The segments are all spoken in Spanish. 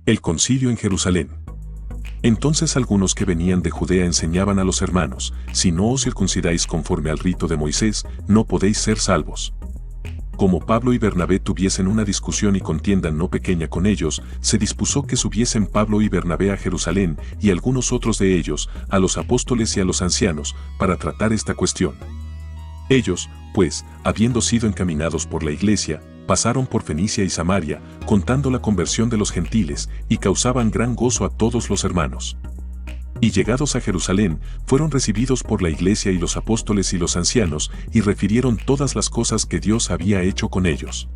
El concilio en Jerusalén. Entonces algunos que venían de Judea enseñaban a los hermanos: si no os circuncidáis conforme al rito de Moisés, no podéis ser salvos. Como Pablo y Bernabé tuviesen una discusión y contienda no pequeña con ellos, se dispuso que subiesen Pablo y Bernabé a Jerusalén, y algunos otros de ellos, a los apóstoles y a los ancianos, para tratar esta cuestión. Ellos, pues, habiendo sido encaminados por la iglesia, pasaron por Fenicia y Samaria, contando la conversión de los gentiles, y causaban gran gozo a todos los hermanos. Y llegados a Jerusalén, fueron recibidos por la iglesia y los apóstoles y los ancianos, y refirieron todas las cosas que Dios había hecho con ellos.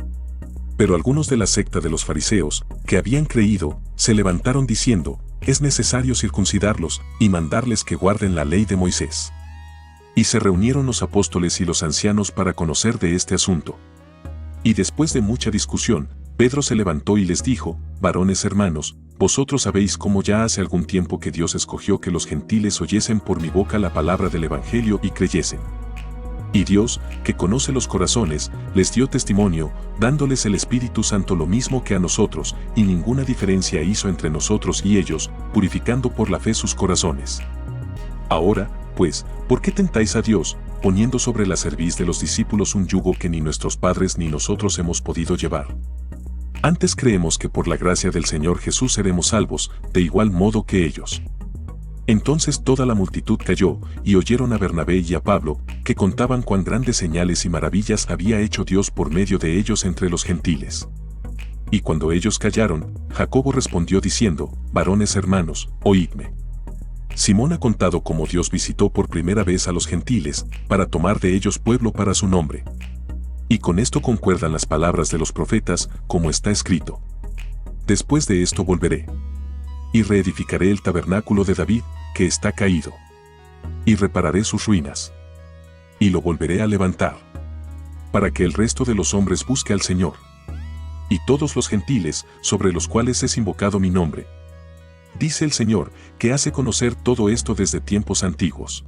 Pero algunos de la secta de los fariseos, que habían creído, se levantaron diciendo: es necesario circuncidarlos, y mandarles que guarden la ley de Moisés. Y se reunieron los apóstoles y los ancianos para conocer de este asunto. Y después de mucha discusión, Pedro se levantó y les dijo: varones hermanos, vosotros sabéis cómo ya hace algún tiempo que Dios escogió que los gentiles oyesen por mi boca la palabra del Evangelio y creyesen. Y Dios, que conoce los corazones, les dio testimonio, dándoles el Espíritu Santo lo mismo que a nosotros, y ninguna diferencia hizo entre nosotros y ellos, purificando por la fe sus corazones. Ahora, pues, ¿por qué tentáis a Dios, poniendo sobre la cerviz de los discípulos un yugo que ni nuestros padres ni nosotros hemos podido llevar? Antes creemos que por la gracia del Señor Jesús seremos salvos, de igual modo que ellos. Entonces toda la multitud calló, y oyeron a Bernabé y a Pablo, que contaban cuán grandes señales y maravillas había hecho Dios por medio de ellos entre los gentiles. Y cuando ellos callaron, Jacobo respondió diciendo: varones hermanos, oídme. Simón ha contado cómo Dios visitó por primera vez a los gentiles, para tomar de ellos pueblo para su nombre. Y con esto concuerdan las palabras de los profetas, como está escrito: después de esto volveré, y reedificaré el tabernáculo de David, que está caído, y repararé sus ruinas, y lo volveré a levantar, para que el resto de los hombres busque al Señor, y todos los gentiles, sobre los cuales es invocado mi nombre. Dice el Señor, que hace conocer todo esto desde tiempos antiguos.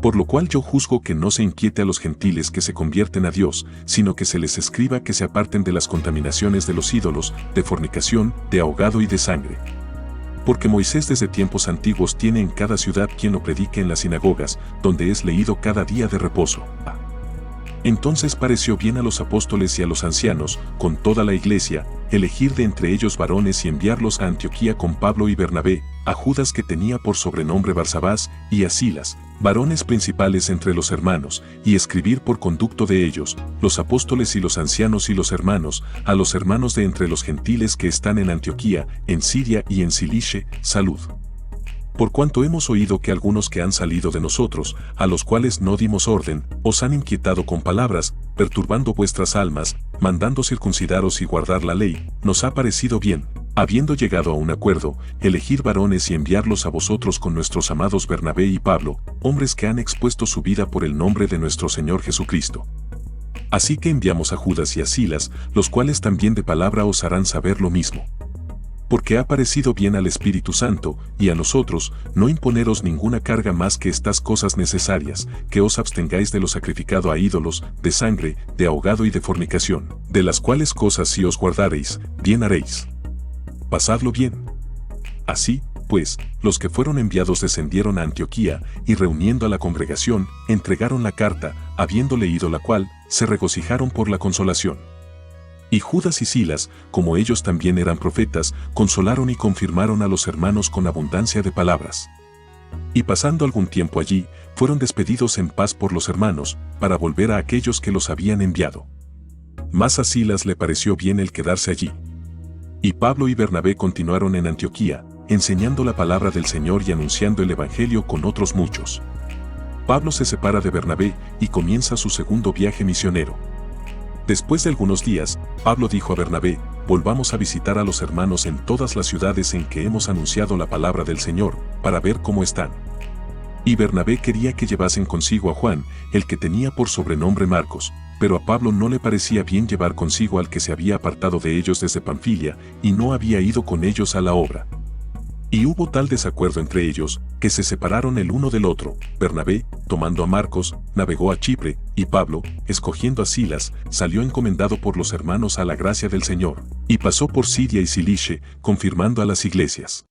Por lo cual yo juzgo que no se inquiete a los gentiles que se convierten a Dios, sino que se les escriba que se aparten de las contaminaciones de los ídolos, de fornicación, de ahogado y de sangre. Porque Moisés desde tiempos antiguos tiene en cada ciudad quien lo predique en las sinagogas, donde es leído cada día de reposo. Entonces pareció bien a los apóstoles y a los ancianos, con toda la iglesia, elegir de entre ellos varones y enviarlos a Antioquía con Pablo y Bernabé, a Judas que tenía por sobrenombre Barsabás, y a Silas, varones principales entre los hermanos, y escribir por conducto de ellos, los apóstoles y los ancianos y los hermanos, a los hermanos de entre los gentiles que están en Antioquía, en Siria y en Cilicia, salud. Por cuanto hemos oído que algunos que han salido de nosotros, a los cuales no dimos orden, os han inquietado con palabras, perturbando vuestras almas, mandando circuncidaros y guardar la ley, nos ha parecido bien, habiendo llegado a un acuerdo, elegir varones y enviarlos a vosotros con nuestros amados Bernabé y Pablo, hombres que han expuesto su vida por el nombre de nuestro Señor Jesucristo. Así que enviamos a Judas y a Silas, los cuales también de palabra os harán saber lo mismo. Porque ha parecido bien al Espíritu Santo, y a nosotros, no imponeros ninguna carga más que estas cosas necesarias, que os abstengáis de lo sacrificado a ídolos, de sangre, de ahogado y de fornicación, de las cuales cosas si os guardareis, bien haréis. Pasadlo bien. Así, pues, los que fueron enviados descendieron a Antioquía, y reuniendo a la congregación, entregaron la carta, habiendo leído la cual, se regocijaron por la consolación. Y Judas y Silas, como ellos también eran profetas, consolaron y confirmaron a los hermanos con abundancia de palabras. Y pasando algún tiempo allí, fueron despedidos en paz por los hermanos, para volver a aquellos que los habían enviado. Mas a Silas le pareció bien el quedarse allí. Y Pablo y Bernabé continuaron en Antioquía, enseñando la palabra del Señor y anunciando el Evangelio con otros muchos. Pablo se separa de Bernabé y comienza su segundo viaje misionero. Después de algunos días, Pablo dijo a Bernabé: volvamos a visitar a los hermanos en todas las ciudades en que hemos anunciado la palabra del Señor, para ver cómo están. Y Bernabé quería que llevasen consigo a Juan, el que tenía por sobrenombre Marcos, pero a Pablo no le parecía bien llevar consigo al que se había apartado de ellos desde Panfilia, y no había ido con ellos a la obra. Y hubo tal desacuerdo entre ellos, que se separaron el uno del otro. Bernabé, tomando a Marcos, navegó a Chipre, y Pablo, escogiendo a Silas, salió encomendado por los hermanos a la gracia del Señor, y pasó por Siria y Cilicia, confirmando a las iglesias.